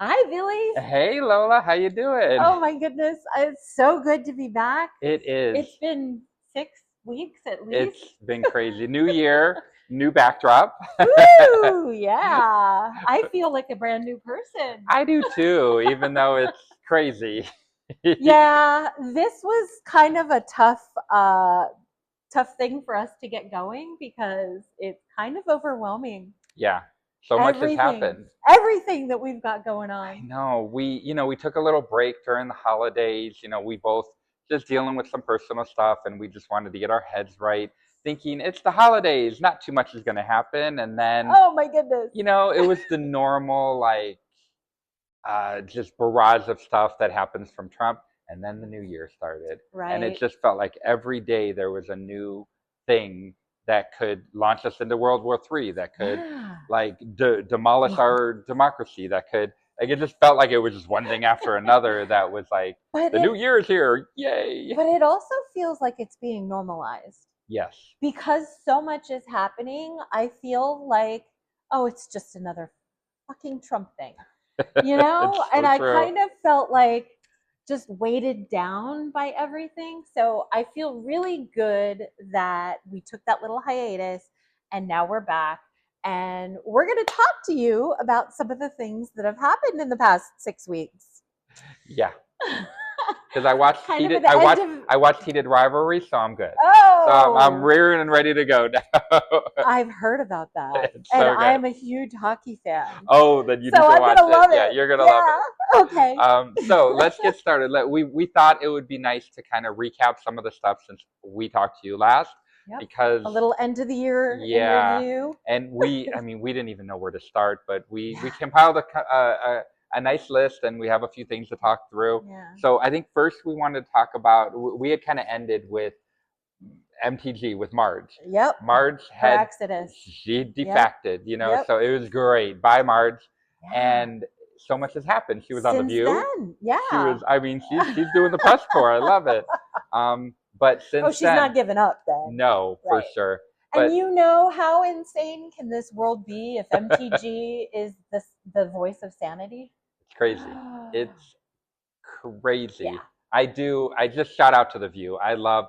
Hi, Billy. Hey Lola, how you doing? Oh my goodness. It's so good to be back. It is. It's been 6 weeks at least. It's been crazy. New year, new backdrop. Woo! Yeah. I feel like a brand new person. I do too, even though it's crazy. Yeah, this was kind of a tough thing for us to get going because it's kind of overwhelming. Yeah, so much has Everything, happened. everything that we've got going I on. know. We took a little break during the holidays. We both just dealing with some personal stuff, and we just wanted to get our heads right, thinking it's the holidays, not too much is going to happen. And then, Oh my goodness. it was the normal, like, just barrage of stuff that happens from Trump. And then the new year started. And it Right. just felt like every day there was a new thing that could launch us into World War III, that could Yeah. like demolish our democracy, that could, like, it just felt like it was just one thing after another that was like, But the new it year is here. Yay. but it also feels like it's being normalized Yes. because so much is happening. I feel like, oh, it's just another fucking Trump thing, It's And so I true. kind of felt like just weighted down by everything. So I feel really good that we took that little hiatus and now we're back. And we're going to talk to you about some of the things that have happened in the past 6 weeks. Yeah. Because I watched Kind of Heated. at the end of, I watched Heated Rivalry, so I'm good. So I'm oh, rearing and ready to go now. I've heard about that, It's and so I good. am a huge hockey fan, Oh, then you so need to I'm watch gonna it. love Yeah, it. you're gonna love Yeah. it. Okay. So let's get started. We thought it would be nice to kind of recap some of the stuff since we talked to you last, Yep. A because little end of the year in yeah, review. and I mean, we didn't even know where to start, but we Yeah. compiled a nice list, and we have a few things to talk through. Yeah. So I think first we wanted to talk about, we had kind of ended with MTG with Marge. Yep. Marge Her had exodus. she Yep. defected, Yep. so it was great. Bye, Marge. Yeah. And so much has happened. She was on The Since View. then, She yeah. was. I mean, she's doing the press tour. I love it. But Oh, since she's then, not giving up then. no, for Right. sure. And But you know how insane can this world be if MTG is the voice of sanity? it's crazy. It's Yeah. crazy. I do. I just shout out to The View. I love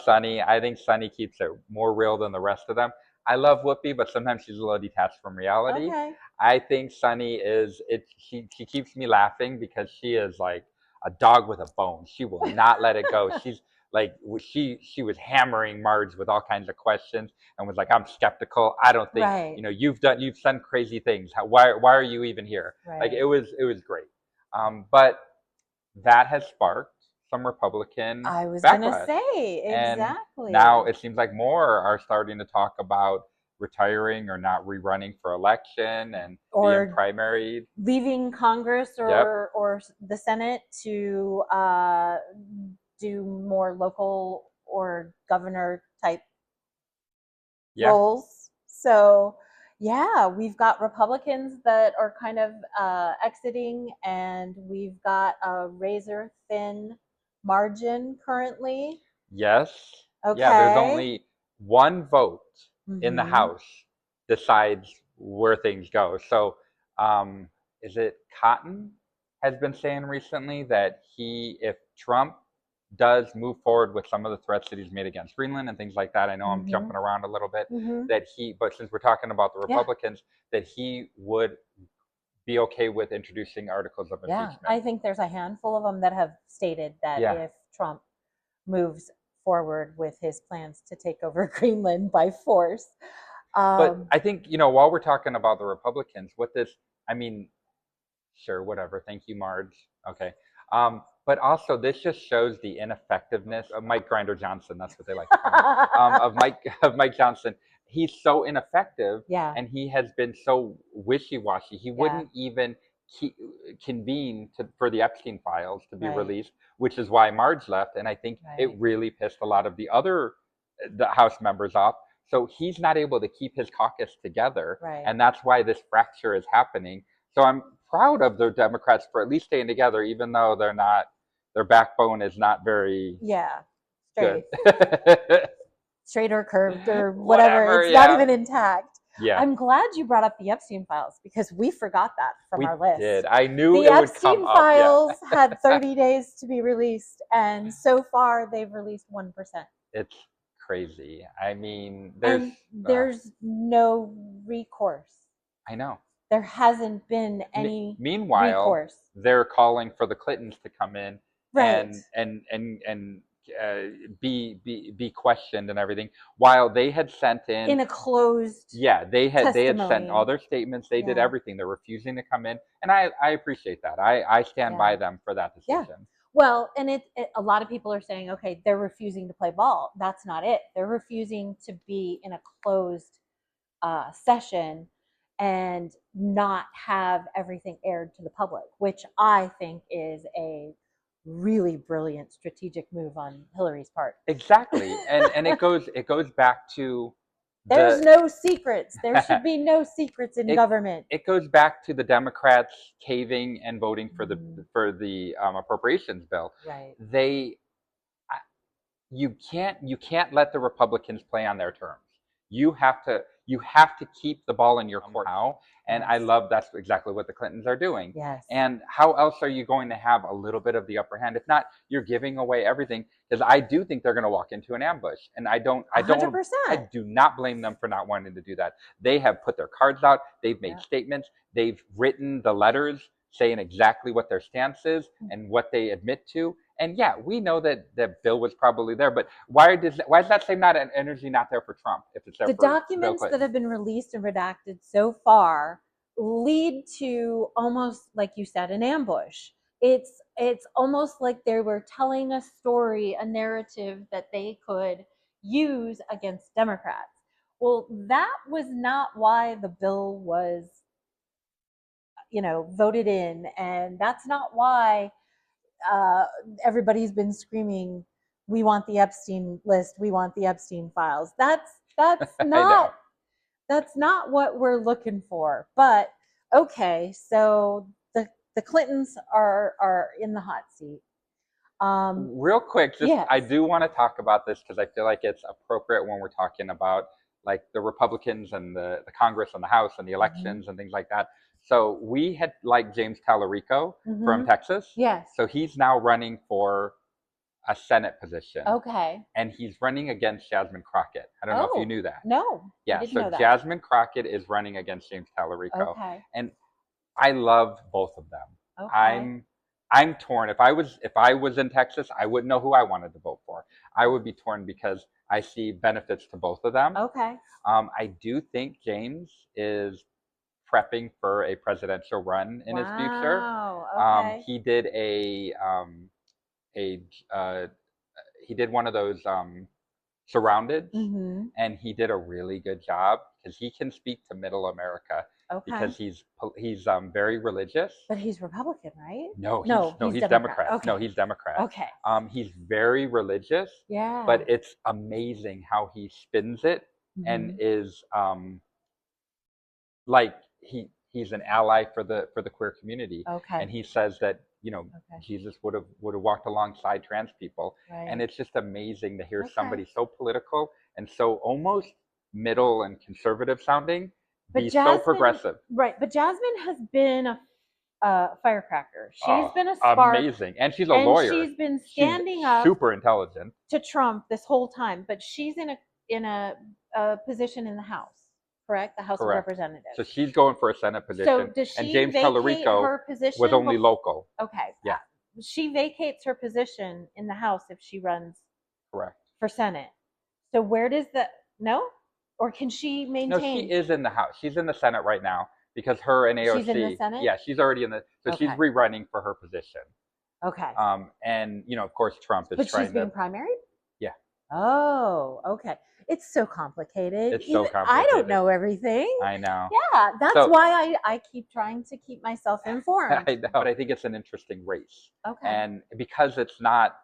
Sunny. I think Sunny keeps it more real than the rest of them. I love Whoopi, but sometimes she's a little detached from reality. Okay. I think Sunny is it. She keeps me laughing because she is like a dog with a bone. She will not let it go. She's like, she was hammering Marge with all kinds of questions and was like, I'm skeptical. I don't think, Right. you've done crazy things. Why are you even here? Like, Right. it was great. But that has sparked some Republican I was gonna backlash. say And now exactly. it seems like more are starting to talk about retiring or not rerunning for election and being Or primaried. leaving Congress Yep. or the Senate to do more local or governor type Yeah. roles. So, yeah, we've got Republicans that are kind of exiting, and we've got a razor thin margin currently. Yes. Yeah. There's Okay. only one vote in the Mm-hmm. House decides where things go. So, um, is it Cotton has been saying recently that if Trump does move forward with some of the threats that he's made against Greenland and things like that. I know I'm Mm-hmm. jumping around a little bit. Mm-hmm. But since we're talking about the Yeah. Republicans, that he would be okay with introducing articles of Yeah. impeachment. I think there's a handful of them that have stated that Yeah. if Trump moves forward with his plans to take over Greenland by force. But Um, I think, while we're talking about the Republicans, I mean, sure, whatever. Thank you, Marge. Okay. But also, this just shows the ineffectiveness of Mike Grinder Johnson. That's what they like to call him. Of Mike Johnson. He's so ineffective, yeah, and he has been so wishy-washy. He yeah, wouldn't even ke- convene for the Epstein files to be right, released, which is why Marge left. And I think it right, really pissed a lot of the House members off. So he's not able to keep his caucus together, right. and that's why this fracture is happening. So I'm proud of the Democrats for at least staying together, even though their backbone is not very Yeah, good. straight, straight or curved or whatever. Whatever, It's not yeah. even intact. Yeah. I'm glad you brought up the Epstein files because we forgot that from our list. Did. I knew the it would come Epstein up. files Yeah. had 30 days to be released, and so far they've released 1%. It's crazy. I mean, there's no recourse. I know. There hasn't been any Meanwhile, recourse. They're calling for the Clintons to come in right. and be questioned and everything, while they had sent in a closed they had sent all their statements. They did Yeah. everything. They're refusing to come in, and I appreciate that. I stand by them for that decision. Yeah. Well, and a lot of people are saying, okay, they're refusing to play ball. That's not it. They're refusing to be in a closed session and not have everything aired to the public, which I think is a really brilliant strategic move on Hillary's part. Exactly, and it goes back to there's no secrets. There should be no secrets in government. It goes back to the Democrats caving and voting for the appropriations bill. Right. You can't let the Republicans play on their terms. You have to keep the ball in your court now. And I love that's exactly what the Clintons are doing. Yes. And how else are you going to have a little bit of the upper hand? If not, you're giving away everything. Because I do think they're going to walk into an ambush, and I do not blame them for not wanting to do that. They have put their cards out. They've made statements. They've written the letters saying exactly what their stance is and what they admit to. And yeah, we know that Bill was probably there, but why is that same energy not there for Trump if it's there for Bill Clinton? The documents that have been released and redacted so far lead to almost, like you said, an ambush. It's almost like they were telling a story, a narrative that they could use against Democrats. Well, that was not why the bill was, voted in, and that's not why everybody's been screaming, we want the Epstein list, we want the Epstein files. That's not what we're looking for. But okay, so the Clintons are in the hot seat. Real quick, I do want to talk about this because I feel like it's appropriate when we're talking about like the Republicans and the Congress and the House and the elections and things like that. So we had James Talarico from Texas. Yes. So he's now running for a Senate position. Okay. And he's running against Jasmine Crockett. I don't know if you knew that. No. Yeah. So Jasmine Crockett is running against James Talarico. Okay. And I love both of them. Okay. I'm torn. If I was in Texas, I wouldn't know who I wanted to vote for. I would be torn because I see benefits to both of them. Okay. I do think James is prepping for a presidential run in his future. Okay. He did he did one of those Surrounded, and he did a really good job because he can speak to Middle America. Okay. Because he's very religious. But he's Republican, right? No, he's Democrat. Okay. No, he's Democrat. Okay. He's very religious. Yeah. But it's amazing how he spins it and is like he's an ally for the queer community. Okay. And he says that Jesus would have walked alongside trans people. Right. And it's just amazing to hear somebody so political and so almost middle and conservative sounding. But Jasmine, so progressive. Right. But Jasmine has been a firecracker. She's been a spark. Amazing. And she's a lawyer. She's been standing up super intelligent to Trump this whole time. But she's in a position in the House, correct? The House of Representatives. So she's going for a Senate position. So does she and James vacate Talarico her position was only local. Okay. Yeah. She vacates her position in the House if she runs for Senate. So where does or can she maintain? No, she is in the House. She's in the Senate right now because her and AOC. She's in the Senate? Yeah, she's already in the. So she's rerunning for her position. Okay. And of course, Trump is trying to. But she's being primaried? Yeah. Oh, okay. It's so complicated. It's so complicated. I don't know everything. I know. Yeah, that's why I keep trying to keep myself informed. I know, but I think it's an interesting race. Okay. And because it's not,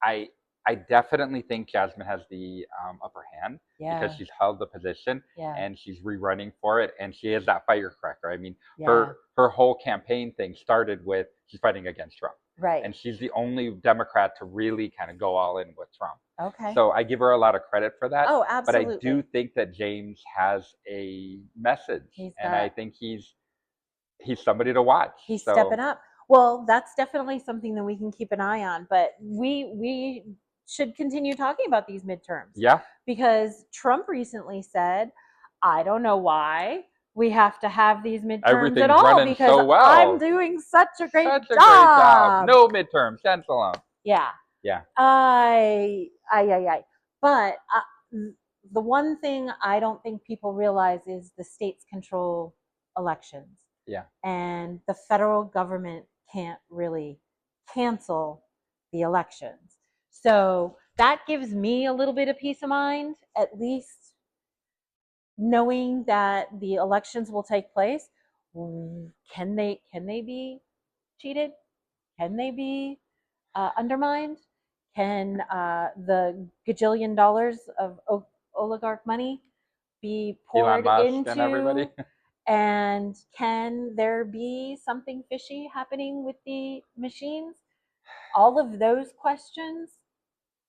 I definitely think Jasmine has the upper hand because she's held the position and she's rerunning for it, and she is that firecracker. I mean, her whole campaign thing started with she's fighting against Trump. Right. And she's the only Democrat to really kind of go all in with Trump. Okay. So I give her a lot of credit for that. Oh, But I absolutely. do think that James has a message, and I think he's somebody to watch. He's stepping up. Well, that's definitely something that we can keep an eye on. But we should continue talking about these midterms. Yeah. Because Trump recently said, I don't know why we have to have these midterms Everything's at all running because so well. I'm doing such a great job. Great job. No midterms. Cancel them. Yeah. Yeah. But the one thing I don't think people realize is the states control elections. Yeah. And the federal government can't really cancel the elections. So that gives me a little bit of peace of mind, at least knowing that the elections will take place. Can they be cheated? Can they be undermined? Can the gajillion dollars of oligarch money be poured into and everybody? And can there be something fishy happening with the machines? All of those questions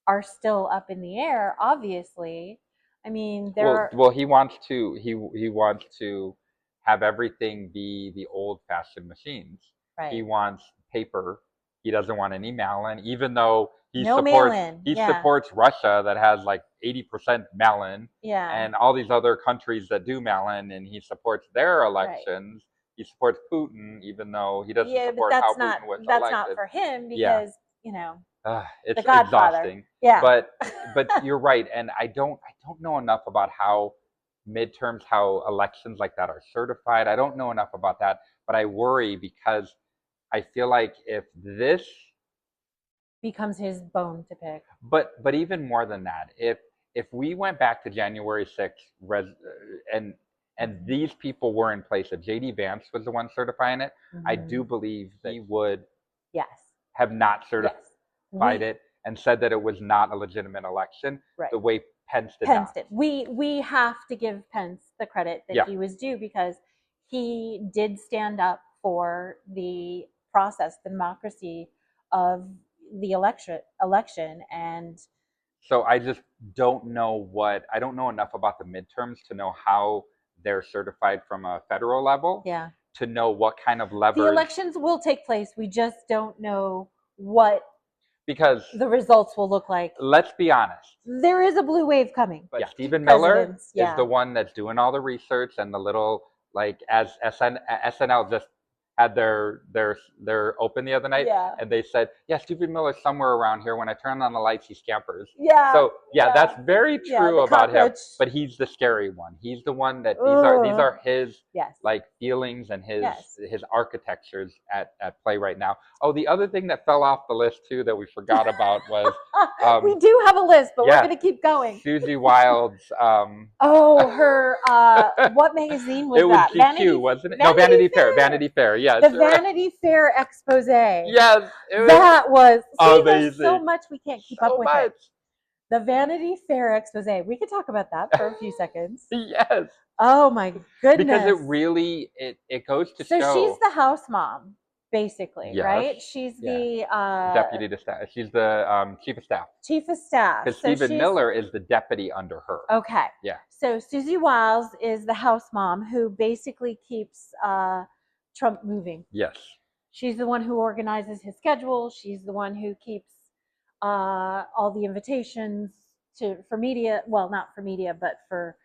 are still up in the air, obviously. I mean, well, he wants to have everything be the old-fashioned machines. Right. He wants paper. He doesn't want any mail-in, even though he supports Russia that has like 80% mail-in, and all these other countries that do mail-in, and he supports their elections. Right. He supports Putin, even though he doesn't support how Putin was elected. That's not for him because it's the Godfather. Exhausting. Yeah. But you're right, and I don't know enough about how elections like that are certified. I don't know enough about that, but I worry because I feel like if this becomes his bone to pick. But even more than that, if we went back to January 6th and these people were in place, if J.D. Vance was the one certifying it, I do believe that he would have not certified it and said that it was not a legitimate election the way Pence did. We have to give Pence the credit that he was due because he did stand up for the process, the democracy of the election. And so I just don't know enough about the midterms to know how they're certified from a federal level. Yeah. To know what kind of leverage the elections will take place. We just don't know what because the results will look like. Let's be honest. There is a blue wave coming. But Stephen Miller is the one that's doing all the research and the little as SNL just had their open the other night, and they said, Stephen Miller's somewhere around here. When I turn on the lights, he scampers. So that's very true about him. But he's the scary one. He's the one that these are his feelings and his architectures at play right now. Oh, the other thing that fell off the list too that we forgot about was we do have a list, but we're going to keep going. Susie Wilde's her what magazine was that? It was GQ, wasn't it? No, Vanity Fair. Vanity Fair. Yes. The Vanity Fair expose. Yes. That was amazing. There's so much we can't keep up with it. The Vanity Fair expose. We could talk about that for a few seconds. Yes. Oh my goodness. Because it really it goes to show. So she's the house mom, basically, right? She's the deputy to staff. She's the chief of staff. Chief of staff. Because Stephen Miller is the deputy under her. Okay. Yeah. So Susie Wiles is the house mom who basically keeps Trump moving. Yes. She's the one who organizes his schedule. She's the one who keeps all the invitations for media. Well, not for media, but for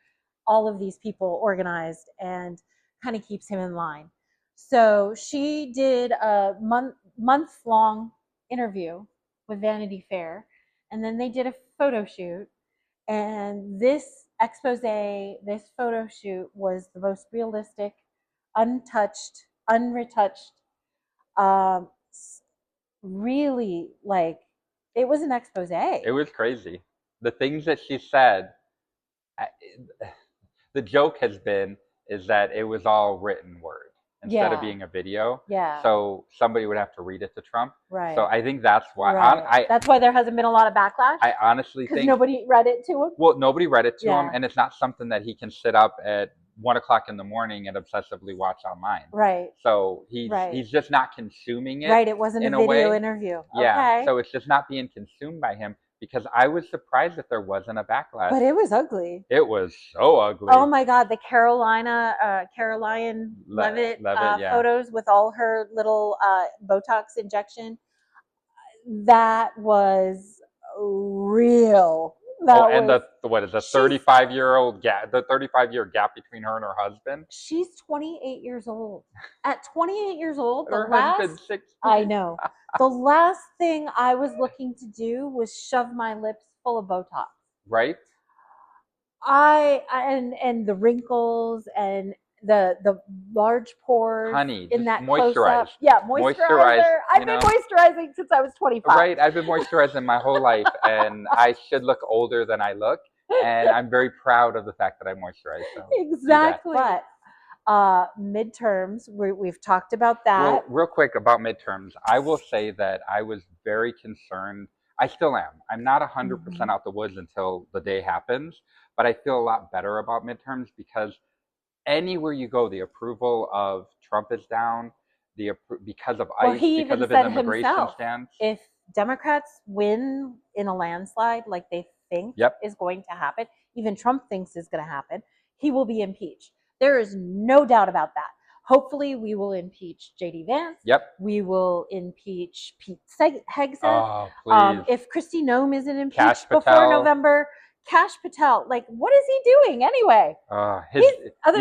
all of these people organized and kind of keeps him in line. So she did a month-long interview with Vanity Fair, and then they did a photo shoot. And this expose, this photo shoot was the most realistic, untouched, unretouched, really it was an expose. It was crazy. The things that she said, the joke has been is that it was all written word instead of being a video. Yeah. So somebody would have to read it to Trump. Right. So I think that's why that's why there hasn't been a lot of backlash. I honestly think nobody read it to him. Well, nobody read it to him, and it's not something that he can sit up at 1 o'clock in the morning and obsessively watch online. Right. So Right. he's just not consuming it. Right. It wasn't a in a video way. interview. Yeah. Okay. So it's just not being consumed by him, because I was surprised that there wasn't a backlash. But it was ugly. It was so ugly. Oh my God, the Caroline Levitt yeah. photos with all her little Botox injection. That was real. And what is the 35-year-old gap? The 35-year gap between her and her husband. She's 28 years old. At 28 years old, her husband's 60. I know. The last thing I was looking to do was shove my lips full of Botox. Right. And the wrinkles and the large pores, honey, in that moisturize. Yeah, moisturizer. I've been moisturizing since I was 25. Right, I've been moisturizing my whole life, and I should look older than I look, and I'm very proud of the fact that I moisturize. So exactly. But midterms, we've talked about that. Well, real quick about midterms, I will say that I was very concerned. I still am. I'm not 100% out the woods until the day happens, but I feel a lot better about midterms because anywhere you go, the approval of Trump is down. Because of ICE, because of his immigration stance. If Democrats win in a landslide like they think is going to happen, even Trump thinks is going to happen, he will be impeached. There is no doubt about that. Hopefully, we will impeach J.D. Vance. We will impeach Pete Hegseth. Oh, please. If Kristi Noem isn't impeached before November, Kash Patel, like, what is he doing anyway? Other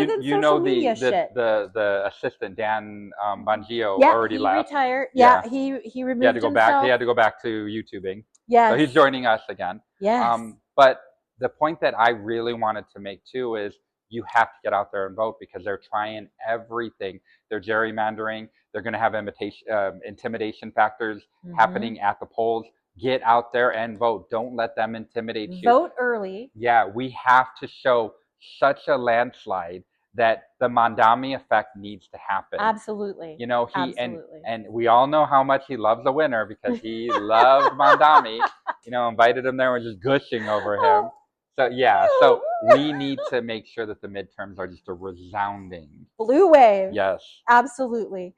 than social media shit. The assistant, Dan Bongio, already left. He retired. Yeah, he removed himself. He had to go back to YouTubing. Yes. So he's joining us again. Yes. But the point that I really wanted to make, too, is you have to get out there and vote because they're trying everything. They're gerrymandering. They're going to have intimidation factors happening at the polls. Get out there and vote. Don't let them intimidate you. Vote early. Yeah, we have to show such a landslide that the Mamdani effect needs to happen. Absolutely. You know, and we all know how much he loves a winner because he loved Mamdani. You know, invited him there and was just gushing over him. So yeah, so we need to make sure that the midterms are just a resounding blue wave. Yes. Absolutely.